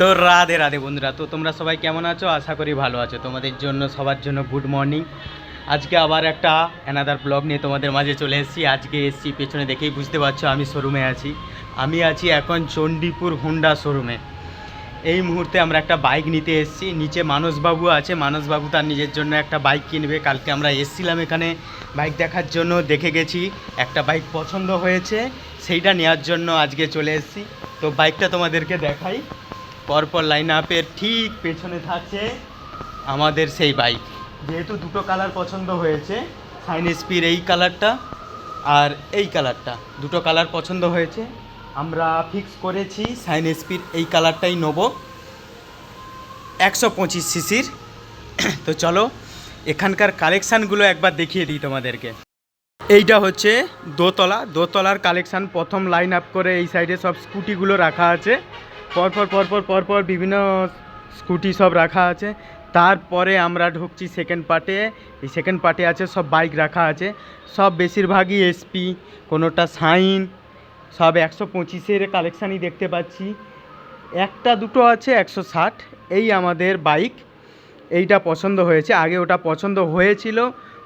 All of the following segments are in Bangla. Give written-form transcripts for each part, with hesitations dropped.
তো রাধে রাধে বন্ধুরা, তো তোমরা সবাই কেমন আছো? আশা করি ভালো আছো। তোমাদের জন্য সবার জন্য গুড মর্নিং। আজকে আবার একটা অ্যানাদার ব্লগ নিয়ে তোমাদের মাঝে চলে এসেছি। আজকে এসেছি, পেছনে দেখেই বুঝতে পারছো আমি শোরুমে আছি। আমি আছি এখন চণ্ডীপুর হোন্ডা শোরুমে। এই মুহূর্তে আমরা একটা বাইক নিতে এসেছি। নিচে মানসবাবু আছে, মানসবাবু তার নিজের জন্য একটা বাইক কিনবে। কালকে আমরা এসেছিলাম এখানে বাইক দেখার জন্য, দেখে গেছি, একটা বাইক পছন্দ হয়েছে, সেইটা নেওয়ার জন্য আজকে চলে এসেছি। তো বাইকটা তোমাদেরকে দেখাই। পরপর লাইন আপের ঠিক পেছনে থাকছে আমাদের সেই বাইক। যেহেতু দুটো কালার পছন্দ হয়েছে, সাইন এসপির এই কালারটা আর এই কালারটা, দুটো কালার পছন্দ হয়েছে, আমরা ফিক্স করেছি সাইন এসপির এই কালারটাই নেব, 125 সিসির। তো চলো এখানকার কালেকশানগুলো একবার দেখিয়ে দিই তোমাদেরকে। এইটা হচ্ছে দোতলার কালেকশান। প্রথম লাইন আপ করে এই সাইডে সব স্কুটিগুলো রাখা আছে, পরপর বিভিন্ন স্কুটি সব রাখা আছে। তারপরে আমরা ঢুকছি সেকেন্ড পার্টে। এই সেকেন্ড পার্টে আছে সব বাইক রাখা আছে, সব বেশিরভাগই এসপি, কোনোটা সাইন, সব 125-এর কালেকশানই দেখতে পাচ্ছি। একটা দুটো আছে 160। এই আমাদের বাইক, এইটা পছন্দ হয়েছে। আগে ওটা পছন্দ হয়েছিল,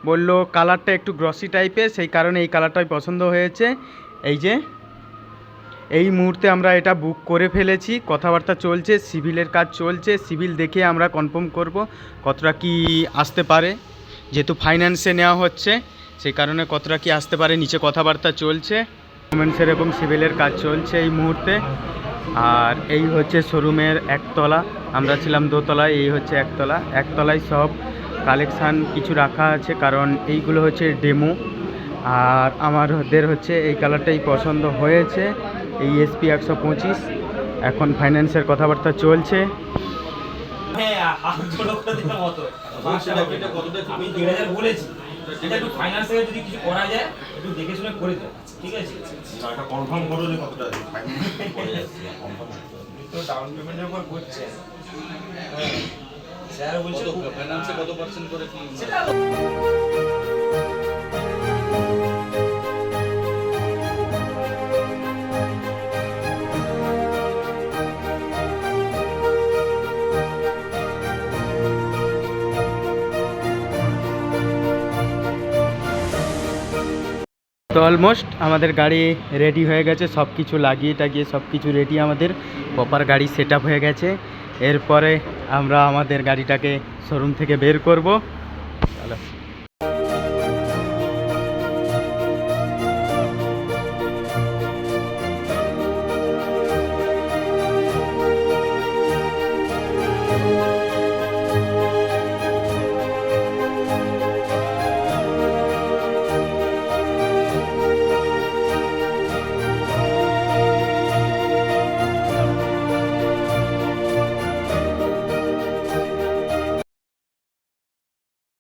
বললো কালারটা একটু গ্রসি টাইপের, সেই কারণে এই কালারটাই পছন্দ হয়েছে। এই যে এই মুহূর্তে আমরা এটা বুক করে ফেলেছি, কথাবার্তা চলছে, সিভিলের কাজ চলছে। সিভিল দেখে আমরা কনফার্ম করব কতটা কি আসতে পারে, যেহেতু ফাইন্যান্সে নেওয়া হচ্ছে, সেই কারণে কতটা কি আসতে পারে। নিচে কথাবার্তা চলছে, ডকুমেন্টসের এবং সিভিলের কাজ চলছে এই মুহূর্তে। আর এই হচ্ছে শোরুমের একতলা, আমরা ছিলাম দোতলায়, এই হচ্ছে একতলা। একতলায় সব কালেকশান কিছু রাখা আছে, কারণ এইগুলো হচ্ছে ডেমো। আর আমাদের হচ্ছে এই কালারটাই পছন্দ হয়েছে, এই এসপি 125। এখন ফাইন্যান্সের কথাবার্তা চলছে। তো অলমোস্ট আমাদের গাড়ি রেডি হয়ে গেছে, সব কিছু লাগিয়ে টাগিয়ে সব কিছু রেডি, আমাদের প্রপার গাড়ি সেট আপ হয়ে গেছে। এরপরে আমরা আমাদের গাড়িটাকে শোরুম থেকে বের করব। চলো।